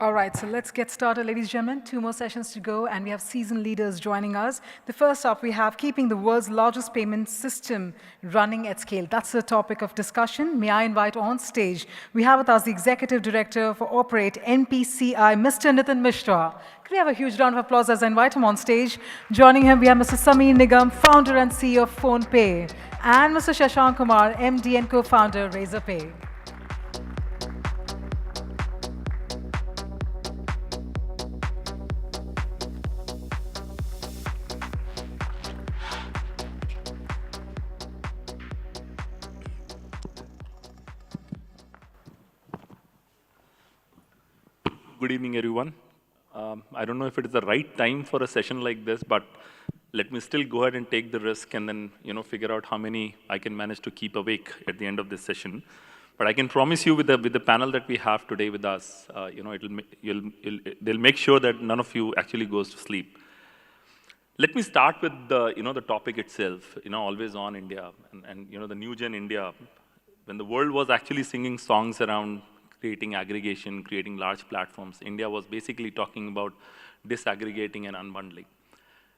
All right, so let's get started, ladies and gentlemen. Two more sessions to go, and we have seasoned leaders joining us. The first up, we have keeping the world's largest payment system running at scale. That's the topic of discussion. May I invite on stage, we have with us the Executive Director for Operate NPCI, Mr. Nitin Mishra. Could we have a huge round of applause as I invite him on stage? Joining him, we have Mr. Nigam, founder and CEO of PhonePe, and Mr. Shashank Kumar, MD and co-founder, Razorpay. Good evening, everyone. I don't know if it is the right time for a session like this, but let me still go ahead and take the risk and then figure out how many I can manage to keep awake at the end of this session. But I can promise you with the panel that we have today with us, they'll make sure that none of you actually goes to sleep. Let me start with the topic itself, always on India and the new gen India. When the world was actually singing songs around creating aggregation, creating large platforms, India was basically talking about disaggregating and unbundling.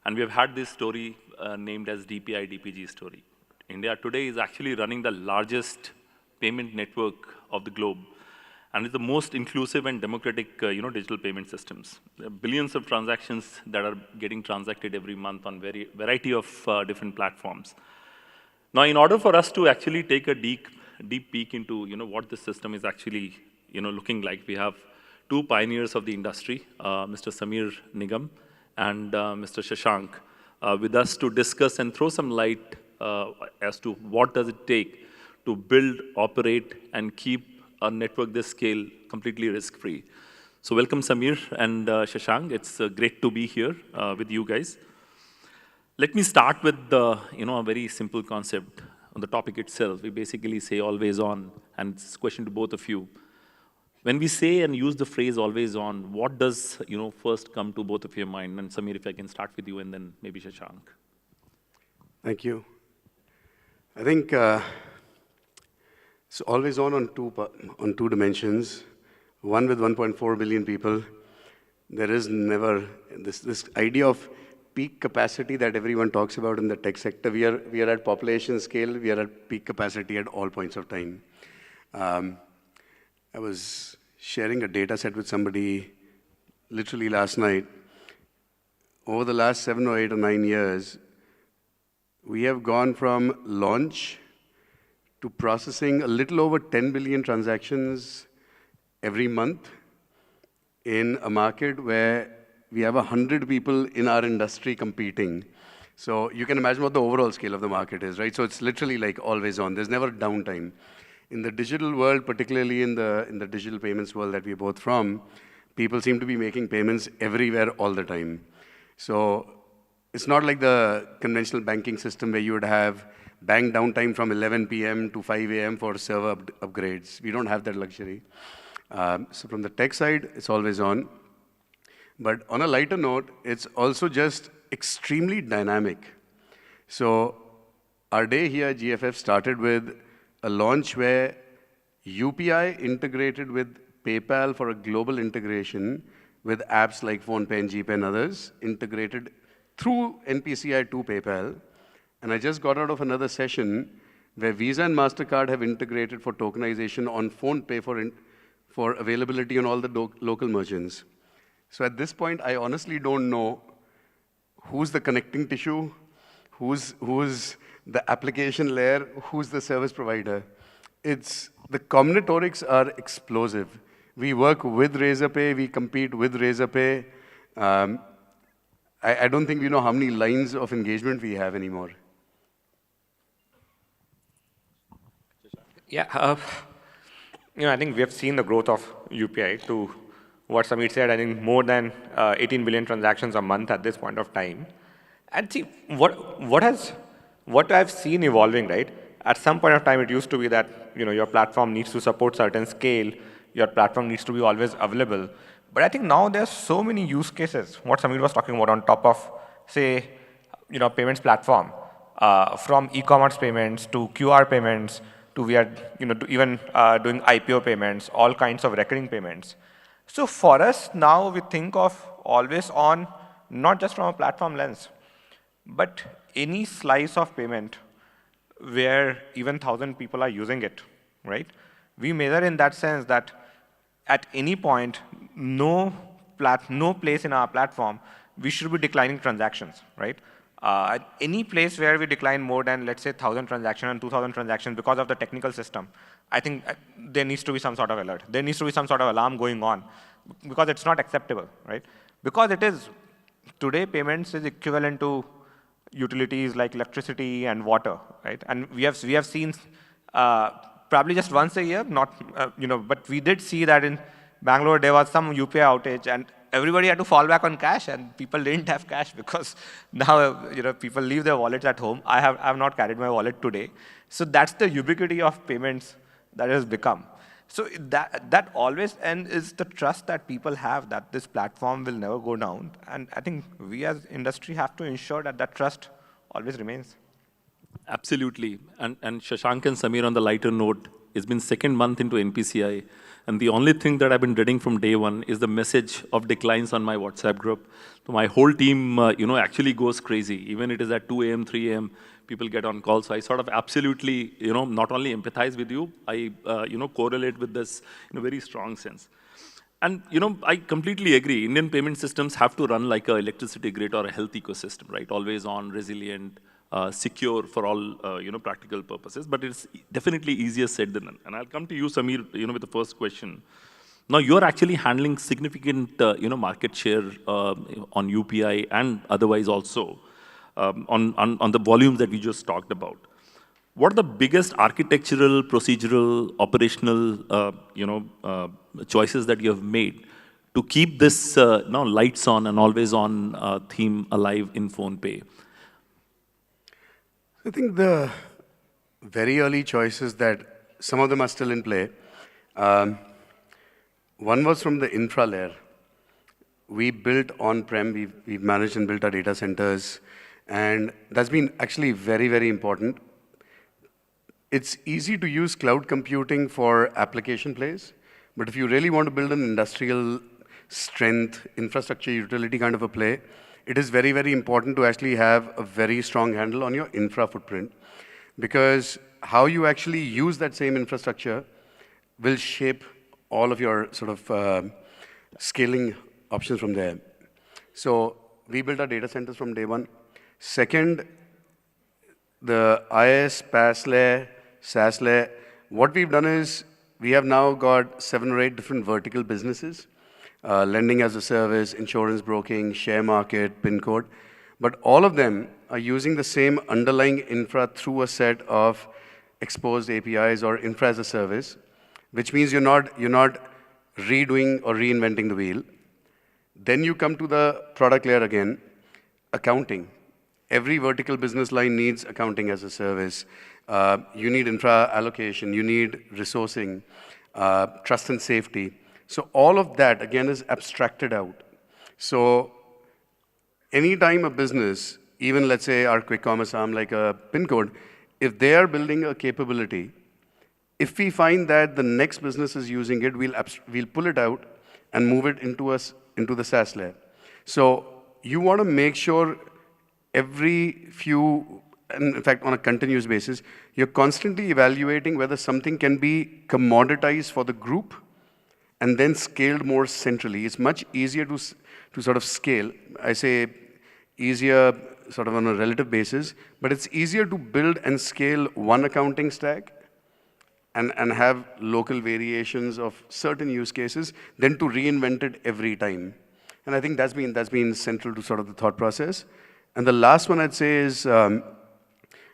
And we have had this story named as DPI, DPG story. India today is actually running the largest payment network of the globe, and is the most inclusive and democratic digital payment systems. There are billions of transactions that are getting transacted every month on variety of different platforms. Now, in order for us to actually take a deep peek into what the system is actually looking like, we have two pioneers of the industry, Mr. Nigam and Mr. Shashank, with us to discuss and throw some light as to what does it take to build, operate, and keep a network this scale completely risk-free. So welcome, Samir and Shashank. It's great to be here with you guys. Let me start with a very simple concept on the topic itself. We basically say always on, and it's a question to both of you. When we say and use the phrase always on, what does first come to both of your mind? And Samir, if I can start with you, and then maybe Shashank. Thank you. I think it's always on two dimensions. One, with 1.4 billion people, there is never this idea of peak capacity that everyone talks about in the tech sector. We are at population scale. We are at peak capacity at all points of time. I was sharing a data set with somebody literally last night. Over the last 7 or 8 or 9 years, we have gone from launch to processing a little over 10 billion transactions every month in a market where we have 100 people in our industry competing. So you can imagine what the overall scale of the market is, right? So it's literally like always on. There's never downtime. In the digital world, particularly in the digital payments world that we're both from, people seem to be making payments everywhere all the time. So it's not like the conventional banking system where you would have bank downtime from 11 p.m. to 5 a.m. for server upgrades. We don't have that luxury. So from the tech side, it's always on. But on a lighter note, it's also just extremely dynamic. So our day here at GFF started with a launch where UPI integrated with PayPal for a global integration with apps like PhonePe and GPay and others, integrated through NPCI to PayPal. And I just got out of another session where Visa and MasterCard have integrated for tokenization on PhonePe for availability on all the local merchants. So at this point, I honestly don't know who's the connecting tissue, who's the application layer, who's the service provider. The combinatorics are explosive. We work with Razorpay, we compete with Razorpay. I don't think we know how many lines of engagement we have anymore. Yeah, I think we have seen the growth of UPI to what Samir said. I think more than 18 billion transactions a month at this point of time. And see, what I've seen evolving, right? At some point of time, it used to be that your platform needs to support certain scale, your platform needs to be always available. But I think now there's so many use cases. What Samir was talking about on top of, say, payments platform, from e-commerce payments to QR payments to we are to even doing IPO payments, all kinds of recurring payments. So for us now, we think of always on, not just from a platform lens, but any slice of payment where even 1,000 people are using it, right? We measure in that sense that at any point, no place in our platform, we should be declining transactions, right? At any place where we decline more than, let's say, 1,000 transactions and 2,000 transactions because of the technical system, I think there needs to be some sort of alert. There needs to be some sort of alarm going on because it's not acceptable, right? Because it is, today payments is equivalent to utilities like electricity and water, right? And we have seen probably just once a year, not but we did see that in Bangalore there was some UPI outage and everybody had to fall back on cash and people didn't have cash because now people leave their wallets at home. I have not carried my wallet today, so that's the ubiquity of payments that has become. So that always and is the trust that people have that this platform will never go down. And I think we as industry have to ensure that that trust always remains. Absolutely. And Shashank and Samir, on the lighter note, it's been second month into NPCI, and the only thing that I've been dreading from day one is the message of declines on my WhatsApp group. So my whole team, actually goes crazy. Even it is at 2 a.m., 3 a.m., people get on call. So I sort of absolutely, not only empathize with you, I, correlate with this in a very strong sense. And, I completely agree. Indian payment systems have to run like an electricity grid or a health ecosystem, right? Always on, resilient, secure for all, practical purposes. But it's definitely easier said than done. And I'll come to you, Samir, with the first question. Now, you're actually handling significant, market share on UPI and otherwise also on the volumes that we just talked about. What are the biggest architectural, procedural, operational, choices that you have made to keep this lights on and always on theme alive in PhonePe? I think the very early choices that some of them are still in play. One was from the infra layer. We built on-prem, we've managed and built our data centers, and that's been actually very, very important. It's easy to use cloud computing for application plays, but if you really want to build an industrial strength, infrastructure utility kind of a play, it is very, very important to actually have a very strong handle on your infra footprint, because how you actually use that same infrastructure will shape all of your sort of scaling options from there. So we built our data centers from day one. Second, the IaaS, PaaS layer, SaaS layer, what we've done is we have now got 7 or 8 different vertical businesses, lending as a service, insurance broking, share market, PIN code. But all of them are using the same underlying infra through a set of exposed APIs or infra as a service, which means you're not redoing or reinventing the wheel. Then you come to the product layer again, accounting. Every vertical business line needs accounting as a service. You need infra allocation, you need resourcing, trust and safety. So all of that, again, is abstracted out. So anytime a business, even let's say our quick commerce arm like a PIN code, if they are building a capability, if we find that the next business is using it, we'll pull it out and move it into the SaaS layer. So you want to make sure every few, and in fact, on a continuous basis, you're constantly evaluating whether something can be commoditized for the group and then scaled more centrally. It's much easier to sort of scale. I say easier sort of on a relative basis, but it's easier to build and scale one accounting stack and have local variations of certain use cases than to reinvent it every time. And I think that's been central to sort of the thought process. And the last one I'd say is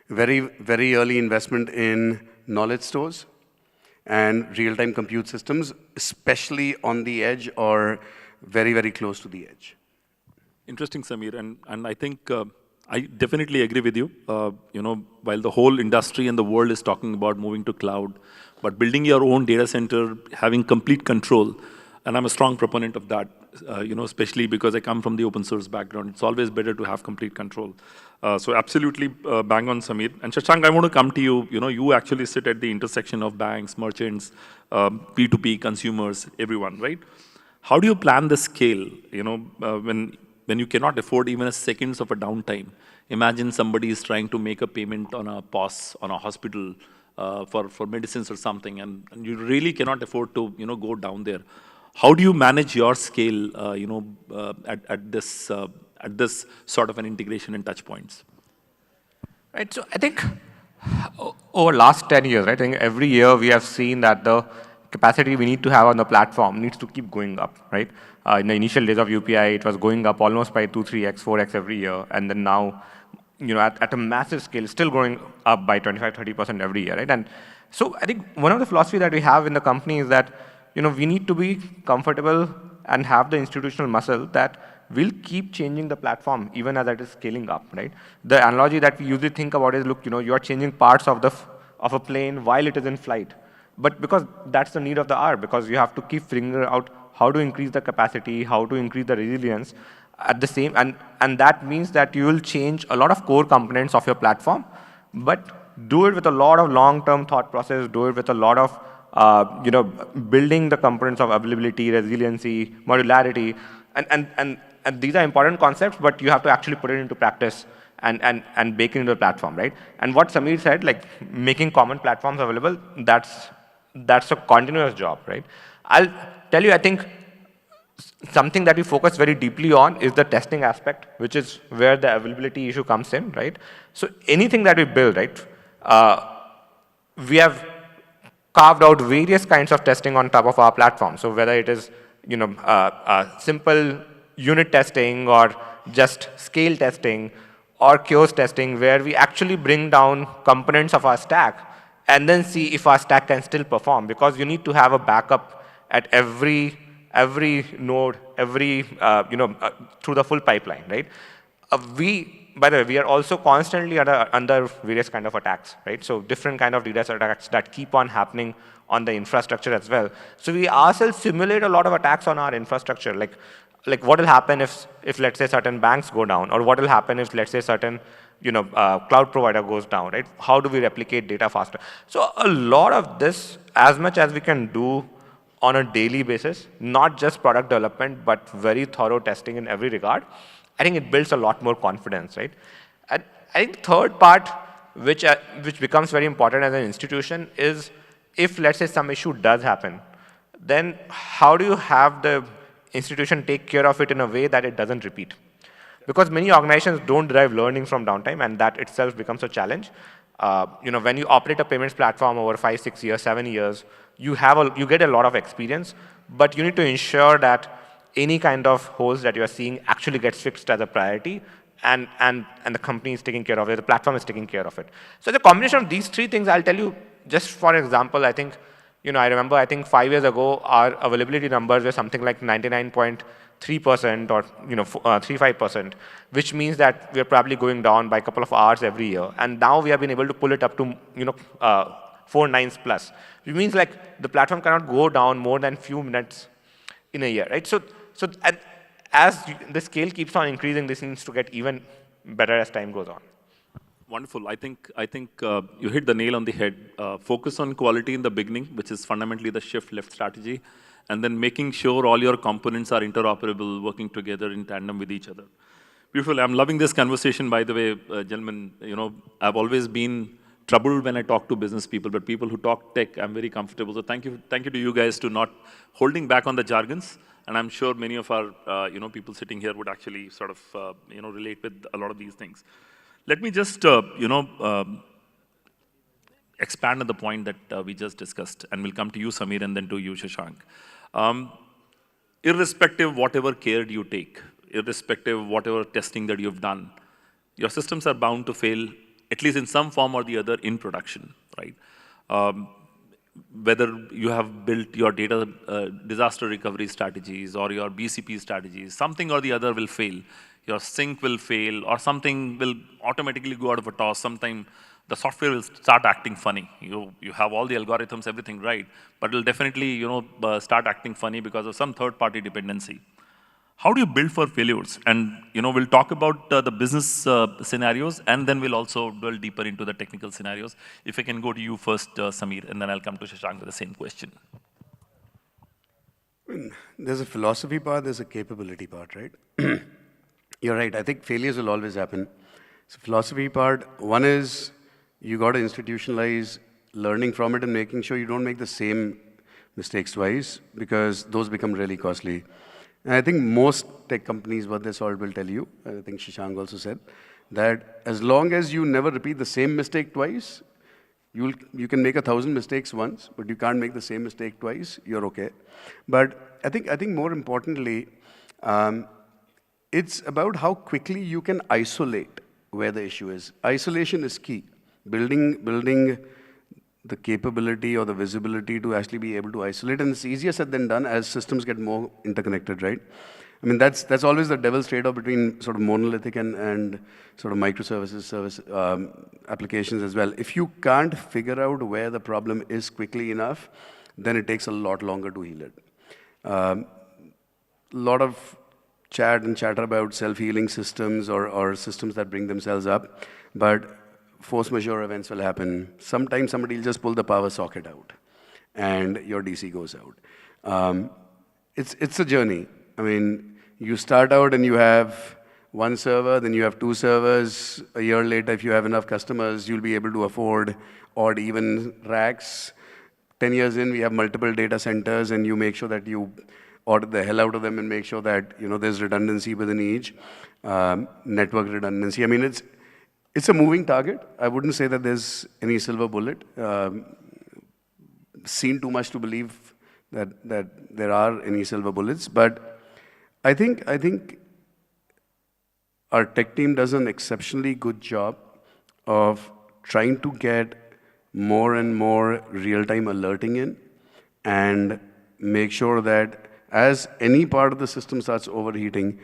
very, very early investment in knowledge stores and real-time compute systems, especially on the edge or very, very close to the edge. Interesting, Samir, and I think I definitely agree with you. While the whole industry and the world is talking about moving to cloud, but building your own data center, having complete control, and I'm a strong proponent of that, especially because I come from the open source background. It's always better to have complete control. So absolutely bang on, Samir. And Shashank, I want to come to you. You actually sit at the intersection of banks, merchants, P2P, consumers, everyone, right? How do you plan the scale, when you cannot afford even a seconds of a downtime? Imagine somebody is trying to make a payment on a POS, on a hospital, for medicines or something, and you really cannot afford to, go down there. How do you manage your scale, at this sort of an integration and touch points? Right. So I think over last 10 years, right, I think every year we have seen that the capacity we need to have on the platform needs to keep going up, right? In the initial days of UPI, it was going up almost by 2, 3x, 4x every year. And then now, at a massive scale, still growing up by 25, 30% every year, right? And so I think one of the philosophy that we have in the company is that, we need to be comfortable and have the institutional muscle that will keep changing the platform even as it is scaling up, right? The analogy that we usually think about is, look, you are changing parts of of a plane while it is in flight. But because that's the need of the hour, because you have to keep figuring out how to increase the capacity, how to increase the resilience at the same, and that means that you will change a lot of core components of your platform, but do it with a lot of long-term thought process, do it with a lot of building the components of availability, resiliency, modularity, and these are important concepts, but you have to actually put it into practice and bake it into the platform, right? And what Samir said, like making common platforms available, that's a continuous job, right? I'll tell you, I think something that we focus very deeply on is the testing aspect, which is where the availability issue comes in, right? So anything that we build, right, we have carved out various kinds of testing on top of our platform. So whether it is, simple unit testing or just scale testing or chaos testing, where we actually bring down components of our stack and then see if our stack can still perform, because you need to have a backup at every node, through the full pipeline, right? By the way, we are also constantly under various kind of attacks, right? So different kind of DDoS attacks that keep on happening on the infrastructure as well. So we ourselves simulate a lot of attacks on our infrastructure, like what will happen if let's say certain banks go down, or what will happen if let's say certain cloud provider goes down, right? How do we replicate data faster? So a lot of this, as much as we can do on a daily basis, not just product development, but very thorough testing in every regard, I think it builds a lot more confidence, right? And I think third part, which becomes very important as an institution, is if let's say some issue does happen, then how do you have the institution take care of it in a way that it doesn't repeat? Because many organizations don't derive learning from downtime, and that itself becomes a challenge. When you operate a payments platform over 5, 6 years, 7 years, you get a lot of experience, but you need to ensure that any kind of holes that you are seeing actually gets fixed as a priority, and the company is taking care of it, the platform is taking care of it. So the combination of these three things, I'll tell you, just for example, I think, I remember, I think 5 years ago, our availability numbers were something like 99.3% or 35%, which means that we're probably going down by a couple of hours every year. And now we have been able to pull it up to 4 nines plus, which means like the platform cannot go down more than few minutes in a year, right? So as the scale keeps on increasing, this needs to get even better as time goes on. Wonderful. I think you hit the nail on the head. Focus on quality in the beginning, which is fundamentally the shift left strategy, and then making sure all your components are interoperable, working together in tandem with each other. Beautiful. I'm loving this conversation, by the way, gentlemen. I've always been troubled when I talk to business people, but people who talk tech, I'm very comfortable. So thank you to you guys to not holding back on the jargons. And I'm sure many of our people sitting here would actually sort of relate with a lot of these things. Let me just expand on the point that we just discussed, and we'll come to you, Samir, and then to you, Shashank. Irrespective whatever care you take, irrespective whatever testing that you've done, your systems are bound to fail, at least in some form or the other, in production, right? Whether you have built your data disaster recovery strategies or your BCP strategies, something or the other will fail. Your sync will fail, or something will automatically go out of a toss. Sometime the software will start acting funny. You have all the algorithms, everything right, but it'll definitely start acting funny because of some third-party dependency. How do you build for failures? And we'll talk about the business scenarios, and then we'll also delve deeper into the technical scenarios. If I can go to you first, Samir, and then I'll come to Shashank with the same question. There's a philosophy part, there's a capability part, right? You're right. I think failures will always happen. So philosophy part, one is you got to institutionalize learning from it and making sure you don't make the same mistakes twice because those become really costly. And I think most tech companies, what they solved will tell you, and I think Shashank also said, that as long as you never repeat the same mistake twice, you can make 1,000 mistakes once, but you can't make the same mistake twice, you're okay. But I think more importantly, it's about how quickly you can isolate where the issue is. Isolation is key. Building the capability or the visibility to actually be able to isolate, and it's easier said than done as systems get more interconnected, right? I mean, that's always the devil's trade-off between sort of monolithic and sort of microservices, service applications as well. If you can't figure out where the problem is quickly enough, then it takes a lot longer to heal it. A lot of chat and chatter about self-healing systems or systems that bring themselves up, but force majeure events will happen. Sometimes somebody will just pull the power socket out, and your DC goes out. It's a journey. I mean, you start out and you have one server, then you have two servers. A year later, if you have enough customers, you'll be able to afford odd even racks. 10 years in, we have multiple data centers, and you make sure that you audit the hell out of them and make sure that there's redundancy within each, network redundancy. I mean, it's a moving target. I wouldn't say that there's any silver bullet. Seen too much to believe that there are any silver bullets, but I think our tech team does an exceptionally good job of trying to get more and more real-time alerting in and make sure that as any part of the system starts overheating,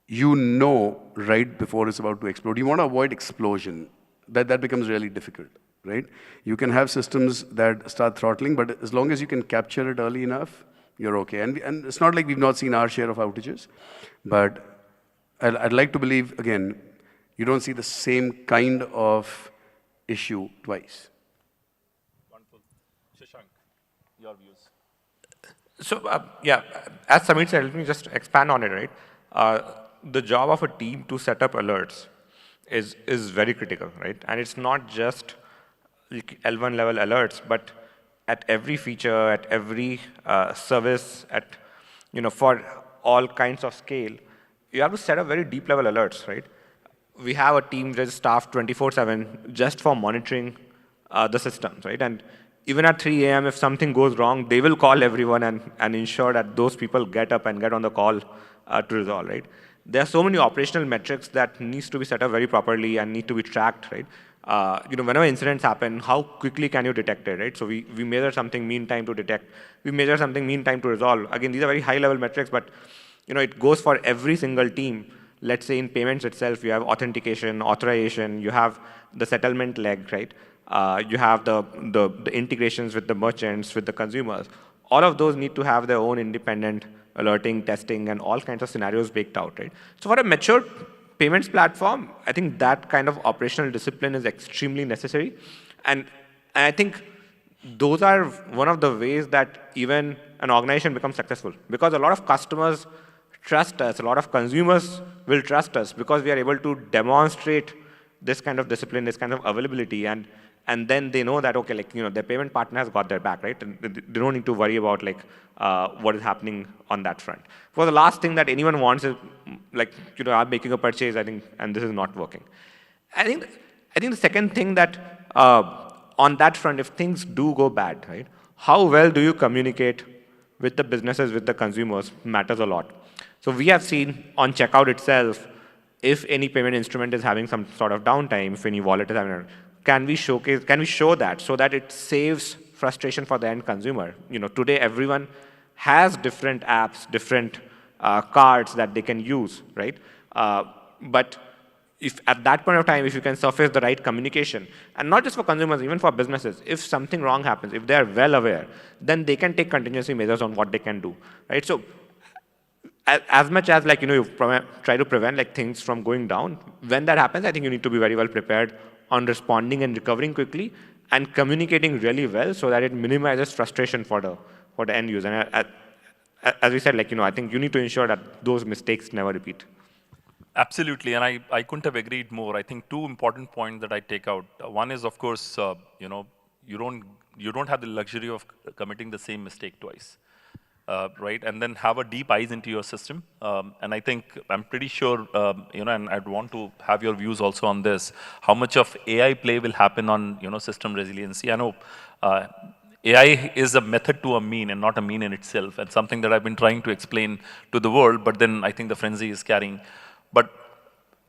you know right before it's about to explode. You want to avoid explosion. That becomes really difficult, right? You can have systems that start throttling, but as long as you can capture it early enough, you're okay. And it's not like we've not seen our share of outages, but I'd like to believe, again, you don't see the same kind of issue twice. Wonderful. Shashank, your views. So, yeah, as Samir said, let me just expand on it, right? The job of a team to set up alerts is very critical, right? And it's not just L1 level alerts, but at every feature, at every service, for all kinds of scale, you have to set up very deep level alerts, right? We have a team that is staffed 24/7 just for monitoring the systems, right? And even at 3 a.m., if something goes wrong, they will call everyone and ensure that those people get up and get on the call to resolve, right? There are so many operational metrics that needs to be set up very properly and need to be tracked, right? Whenever incidents happen, how quickly can you detect it, right? So we measure something mean time to detect. We measure something mean time to resolve. Again, these are very high-level metrics, but it goes for every single team. Let's say in payments itself, you have authentication, authorization, you have the settlement leg, right? You have the integrations with the merchants, with the consumers. All of those need to have their own independent alerting, testing, and all kinds of scenarios baked out, right? So for a mature payments platform, I think that kind of operational discipline is extremely necessary. And I think those are one of the ways that even an organization becomes successful. Because a lot of customers trust us, a lot of consumers will trust us because we are able to demonstrate this kind of discipline, this kind of availability, and then they know that, okay, their payment partner has got their back, right? And they don't need to worry about what is happening on that front. For the last thing that anyone wants is I'm making a purchase, I think, and this is not working. I think the second thing that on that front, if things do go bad, right, how well do you communicate with the businesses, with the consumers matters a lot. So we have seen on checkout itself, if any payment instrument is having some sort of downtime, if any wallet is having, can we show that so that it saves frustration for the end consumer? Today everyone has different apps, different cards that they can use, right? But if at that point of time, if you can surface the right communication, and not just for consumers, even for businesses, if something wrong happens, if they are well aware, then they can take contingency measures on what they can do, right? So as much as you try to prevent things from going down, when that happens, I think you need to be very well prepared on responding and recovering quickly and communicating really well so that it minimizes frustration for the end user. And as we said, like, I think you need to ensure that those mistakes never repeat. Absolutely, and I couldn't have agreed more. I think two important points that I take out. One is, of course, you don't have the luxury of committing the same mistake twice, right? And then have a deep eyes into your system. And I think I'm pretty sure, and I'd want to have your views also on this. How much of AI play will happen on system resiliency? I know. AI is a method to a mean and not a mean in itself, and something that I've been trying to explain to the world, but then I think the frenzy is carrying. But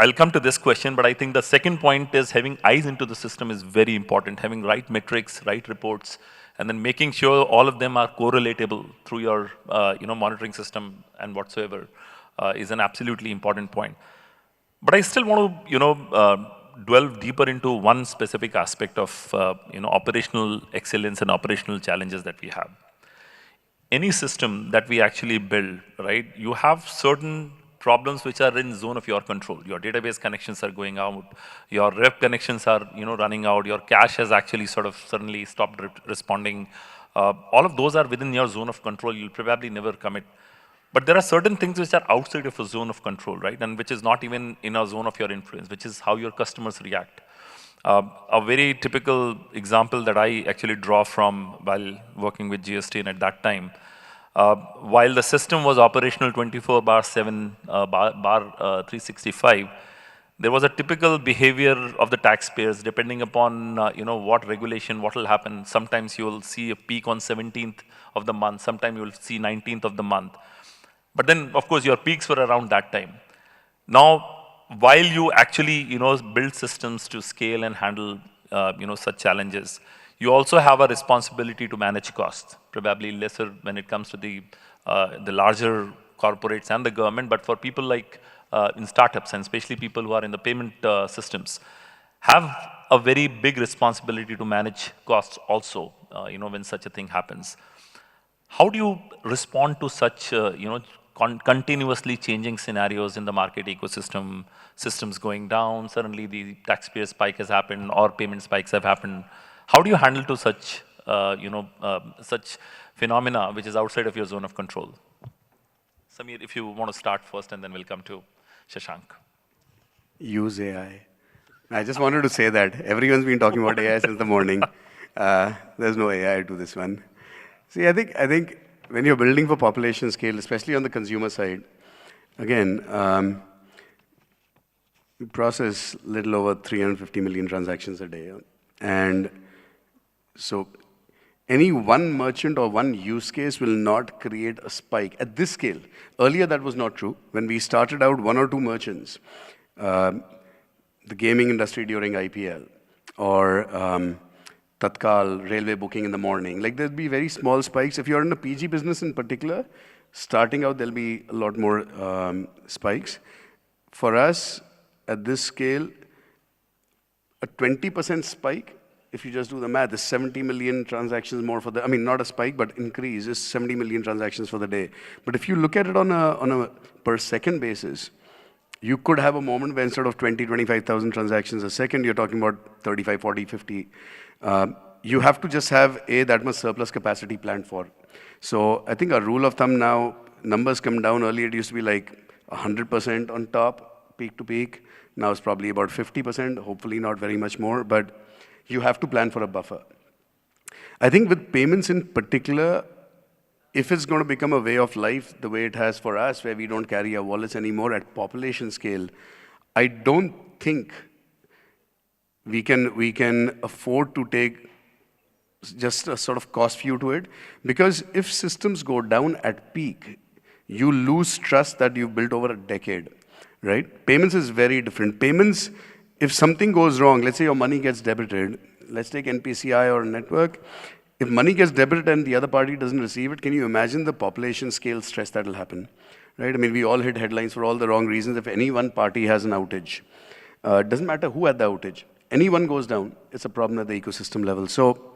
I'll come to this question, but I think the second point is having eyes into the system is very important, having right metrics, right reports, and then making sure all of them are correlatable through your monitoring system and whatsoever is an absolutely important point. But I still want to, delve deeper into one specific aspect of, operational excellence and operational challenges that we have. Any system that we actually build, right, you have certain problems which are in zone of your control. Your database connections are going out, your rep connections are, running out, your cache has actually sort of suddenly stopped responding. All of those are within your zone of control. You'll probably never commit. But there are certain things which are outside of a zone of control, right? And which is not even in a zone of your influence, which is how your customers react. A very typical example that I actually draw from while working with GST and at that time, while the system was operational 24/7, 365, there was a typical behavior of the taxpayers depending upon what regulation, what will happen. Sometimes you will see a peak on 17th of the month, sometimes you will see 19th of the month. But then, of course, your peaks were around that time. Now, while you actually, build systems to scale and handle, such challenges, you also have a responsibility to manage costs, probably lesser when it comes to the larger corporates and the government, but for people like in startups, and especially people who are in the payment systems, have a very big responsibility to manage costs also, when such a thing happens. How do you respond to such, continuously changing scenarios in the market ecosystem, systems going down, suddenly the taxpayer spike has happened or payment spikes have happened? How do you handle to such, such phenomena which is outside of your zone of control? Samir, if you want to start first and then we'll come to Shashank. Use AI. I just wanted to say that. Everyone's been talking about AI since the morning. There's no AI to this one. See, I think when you're building for population scale, especially on the consumer side, again, we process little over 350 million transactions a day. And so any one merchant or one use case will not create a spike at this scale. Earlier, that was not true. When we started out, one or two merchants, the gaming industry during IPL, or Tatkal, railway booking in the morning. Like there'll be very small spikes. If you're in the PG business in particular, starting out, there'll be a lot more spikes. For us, at this scale, a 20% spike, if you just do the math, is 70 million transactions more for the, I mean, not a spike, but increase is 70 million transactions for the day. But if you look at it on a per second basis, you could have a moment where instead of 20, 25,000 transactions a second, you're talking about 35, 40, 50. You have to just have that much surplus capacity planned for. So I think our rule of thumb now, numbers come down. Earlier it used to be like 100% on top, peak to peak. Now it's probably about 50%, hopefully not very much more, but you have to plan for a buffer. I think with payments in particular, if it's going to become a way of life the way it has for us, where we don't carry our wallets anymore at population scale, I don't think we can afford to take just a sort of cost view to it. Because if systems go down at peak, you lose trust that you've built over a decade, right? Payments is very different. Payments, if something goes wrong, let's say your money gets debited, let's take NPCI or a network, if money gets debited and the other party doesn't receive it, can you imagine the population scale stress that will happen, right? I mean, we all hit headlines for all the wrong reasons. If any one party has an outage, it doesn't matter who had the outage. Anyone goes down, it's a problem at the ecosystem level. So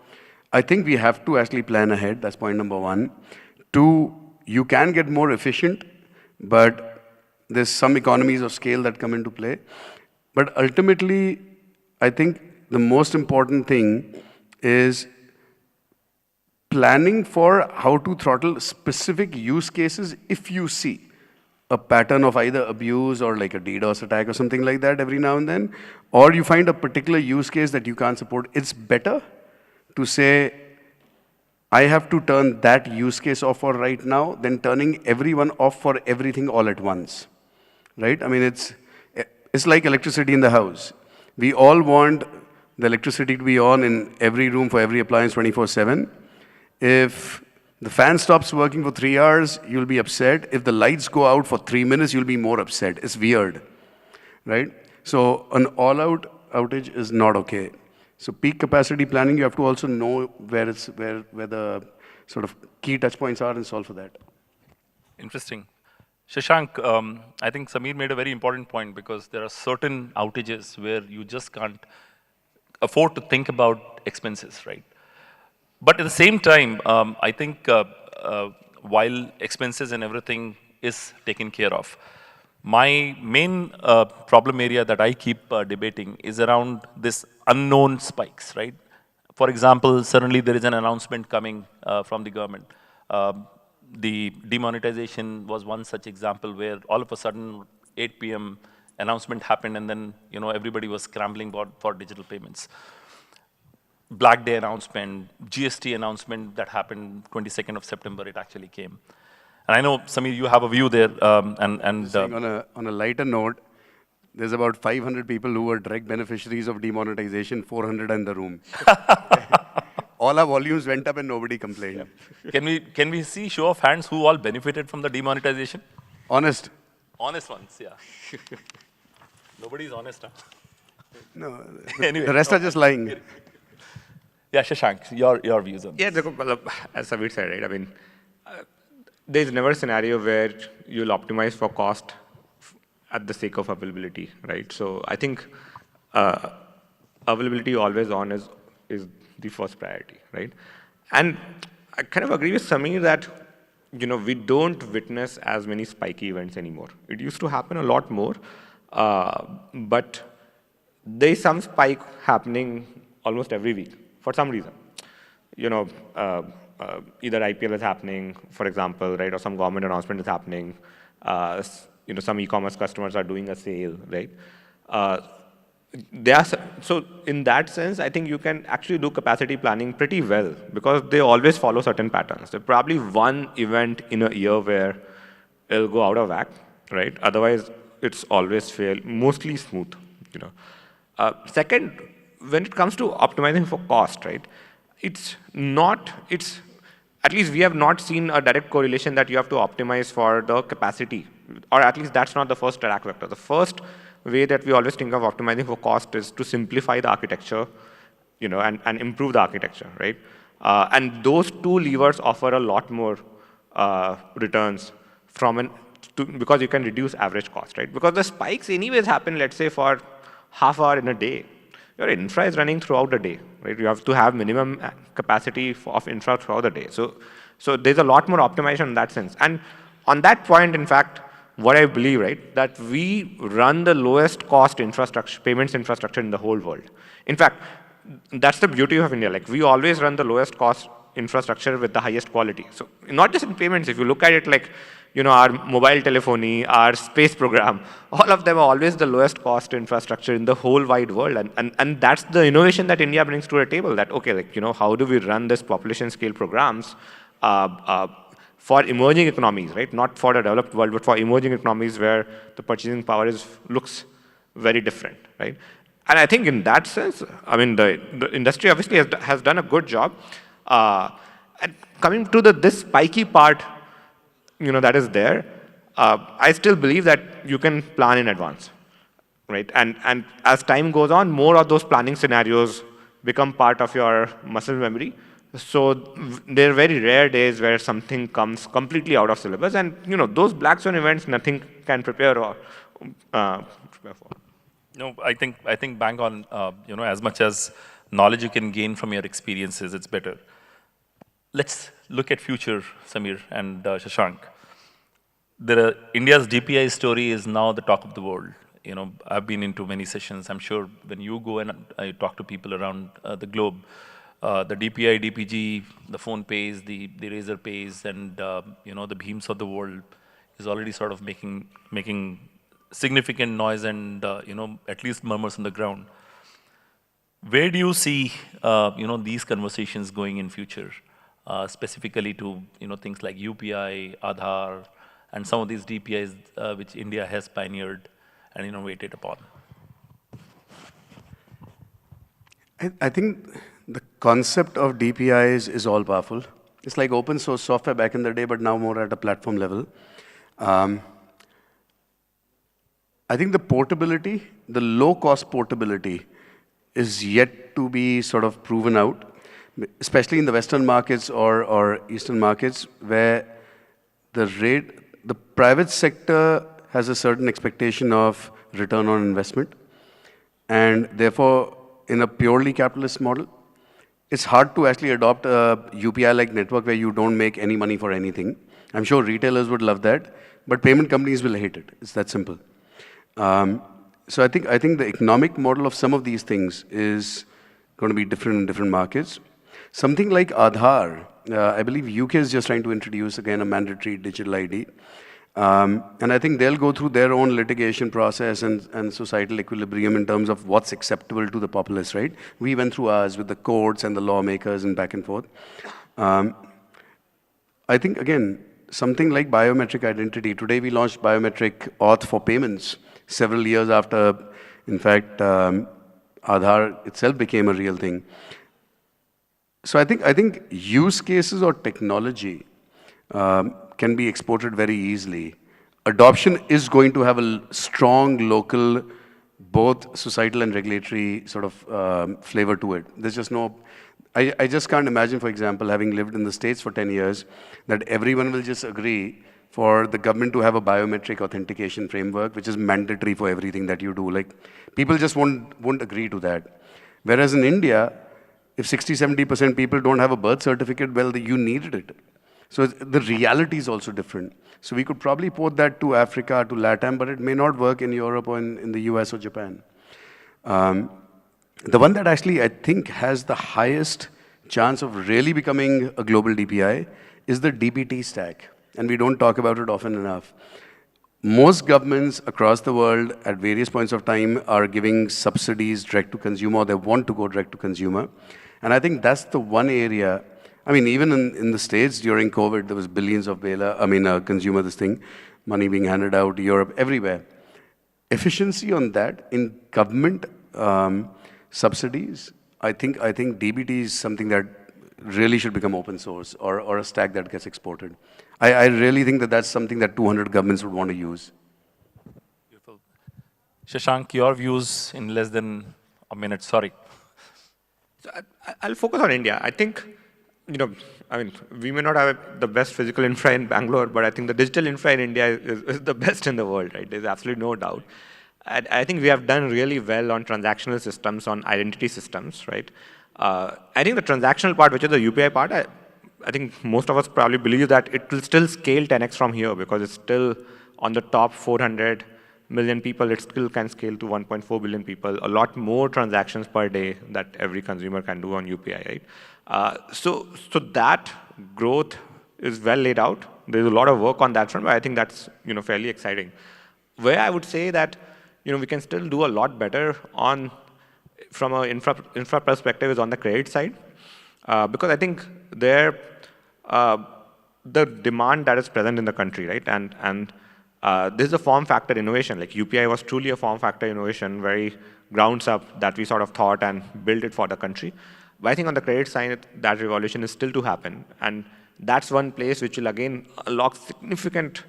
I think we have to actually plan ahead. That's point number one. Two, you can get more efficient, but there's some economies of scale that come into play. But ultimately, I think the most important thing is planning for how to throttle specific use cases if you see a pattern of either abuse or like a DDoS attack or something like that every now and then, or you find a particular use case that you can't support, it's better to say, I have to turn that use case off for right now than turning everyone off for everything all at once, right? I mean, it's like electricity in the house. We all want the electricity to be on in every room for every appliance 24/7. If the fan stops working for 3 hours, you'll be upset. If the lights go out for 3 minutes, you'll be more upset. It's weird, right? So an all-out outage is not okay. So peak capacity planning, you have to also know where the sort of key touch points are and solve for that. Interesting. Shashank, I think Samir made a very important point because there are certain outages where you just can't afford to think about expenses, right? But at the same time, I think while expenses and everything is taken care of, my main problem area that I keep debating is around this unknown spikes, right? For example, suddenly there is an announcement coming from the government. The demonetization was one such example where all of a sudden 8 p.m. announcement happened and then everybody was scrambling for digital payments. Black Day announcement, GST announcement that happened 22nd of September, it actually came. And I know, Samir, you have a view there. On a lighter note, there's about 500 people who were direct beneficiaries of demonetization, 400 in the room. All our volumes went up and nobody complained. Yeah. Can we see show of hands who all benefited from the demonetization? Honest. Honest ones, yeah. Nobody's honest, huh? No, Anyway, the rest are just lying. Yeah, Shashank, your views on this. Yeah, as Sabir said, right? I mean, there's never a scenario where you'll optimize for cost at the sake of availability, right? So I think availability always on is the first priority, right? And I kind of agree with Samir that we don't witness as many spiky events anymore. It used to happen a lot more, but there's some spike happening almost every week for some reason. Either IPL is happening, for example, right, or some government announcement is happening. Some e-commerce customers are doing a sale, right? So in that sense, I think you can actually do capacity planning pretty well because they always follow certain patterns. There's probably one event in a year where it'll go out of whack, right? Otherwise, it's always mostly smooth. Second, when it comes to optimizing for cost, right? At least we have not seen a direct correlation that you have to optimize for the capacity, or at least that's not the first attack vector. The first way that we always think of optimizing for cost is to simplify the architecture, and improve the architecture, right? And those two levers offer a lot more returns because you can reduce average cost, right? Because the spikes anyways happen, let's say, for half hour in a day. Your infra is running throughout the day, right? You have to have minimum capacity of infra throughout the day. So there's a lot more optimization in that sense. And on that point, in fact, what I believe, right, that we run the lowest cost infrastructure, payments infrastructure in the whole world. In fact, that's the beauty of India. Like, we always run the lowest cost infrastructure with the highest quality. So not just in payments, if you look at it like, our mobile telephony, our space program, all of them are always the lowest cost infrastructure in the whole wide world. And that's the innovation that India brings to the table, that, okay, like, how do we run this population scale programs for emerging economies, right? Not for the developed world, but for emerging economies where the purchasing power looks very different, right? And I think in that sense, I mean, the industry obviously has done a good job. And coming to this spiky part, that is there, I still believe that you can plan in advance, right? And as time goes on, more of those planning scenarios become part of your muscle memory. So there are very rare days where something comes completely out of syllabus, and those black swan events, nothing can prepare for. No, I think bang on. As much as knowledge you can gain from your experiences, it's better. Let's look at future, Samir and Shashank. India's DPI story is now the talk of the world. I've been into many sessions. I'm sure when you go and I talk to people around the globe, the DPI, DPG, the PhonePays, the Razorpays, and the Beams of the world is already sort of making significant noise and at least murmurs on the ground. Where do you see these conversations going in future, specifically to things like UPI, Aadhaar, and some of these DPIs which India has pioneered and innovated upon? I think the concept of DPIs is all powerful. It's like open source software back in the day, but now more at a platform level. I think the portability, the low-cost portability, is yet to be sort of proven out, especially in the Western markets or Eastern markets, where the private sector has a certain expectation of return on investment, and therefore, in a purely capitalist model, it's hard to actually adopt a UPI-like network where you don't make any money for anything. I'm sure retailers would love that, but payment companies will hate it. It's that simple. So I think the economic model of some of these things is going to be different in different markets. Something like Aadhaar, I believe UK is just trying to introduce again a mandatory digital ID. And I think they'll go through their own litigation process and societal equilibrium in terms of what's acceptable to the populace, right? We went through ours with the courts and the lawmakers and back and forth. I think, again, something like biometric identity. Today we launched biometric auth for payments several years after, in fact, Aadhaar itself became a real thing. So I think use cases or technology can be exported very easily. Adoption is going to have a strong local, both societal and regulatory sort of flavor to it. There's just no, I just can't imagine, for example, having lived in the States for 10 years, that everyone will just agree for the government to have a biometric authentication framework, which is mandatory for everything that you do. Like, people just won't agree to that. Whereas in India, if 60-70% people don't have a birth certificate, well, you needed it. So the reality is also different. So we could probably port that to Africa, to LATAM, but it may not work in Europe or in the US or Japan. The one that actually I think has the highest chance of really becoming a global DPI is the DBT stack. And we don't talk about it often enough. Most governments across the world at various points of time are giving subsidies direct to consumer, or they want to go direct to consumer. And I think that's the one area. I mean, even in the States during COVID, there was billions of consumer money being handed out, Europe, everywhere. Efficiency on that in government subsidies, I think DBT is something that really should become open source or a stack that gets exported. I really think that that's something that 200 governments would want to use. Beautiful. Shashank, your views in less than a minute, sorry. So I'll focus on India. I think, we may not have the best physical infra in Bangalore, but I think the digital infra in India is the best in the world, right? There's absolutely no doubt. I think we have done really well on transactional systems, on identity systems, right? I think the transactional part, which is the UPI part, I think most of us probably believe that it will still scale 10x from here because it's still on the top 400 million people. It still can scale to 1.4 billion people, a lot more transactions per day that every consumer can do on UPI, right? So that growth is well laid out. There's a lot of work on that front, but I think that's fairly exciting. Where I would say that we can still do a lot better on from an infra perspective is on the credit side, because I think there the demand that is present in the country, right, and this is a form factor innovation. Like UPI was truly a form factor innovation, very grounds up that we sort of thought and built it for the country. But I think on the credit side, that revolution is still to happen, and that's one place which will again unlock significant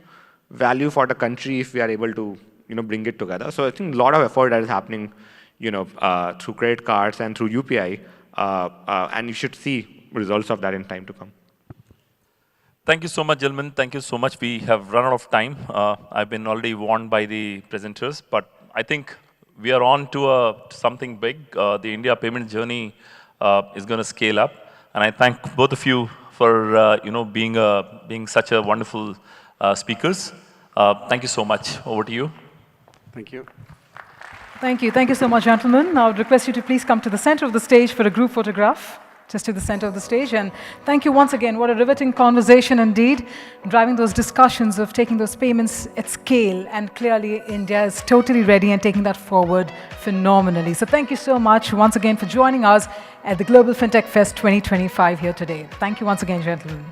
value for the country if we are able to bring it together. So I think a lot of effort that is happening through credit cards and through UPI, and you should see results of that in time to come. Thank you so much, gentlemen. Thank you so much. We have run out of time. I've been already warned by the presenters, but I think we are on to something big. The India payment journey is going to scale up, and I thank both of you for being such a wonderful speakers. Thank you so much. Over to you. Thank you. Thank you. Thank you so much, gentlemen. Now I would request you to please come to the center of the stage for a group photograph. just to the center of the stage. And thank you once again. What a riveting conversation indeed, driving those discussions of taking those payments at scale. And clearly, India is totally ready and taking that forward phenomenally. So thank you so much once again for joining us at the Global Fintech Fest 2025 here today. Thank you once again, gentlemen.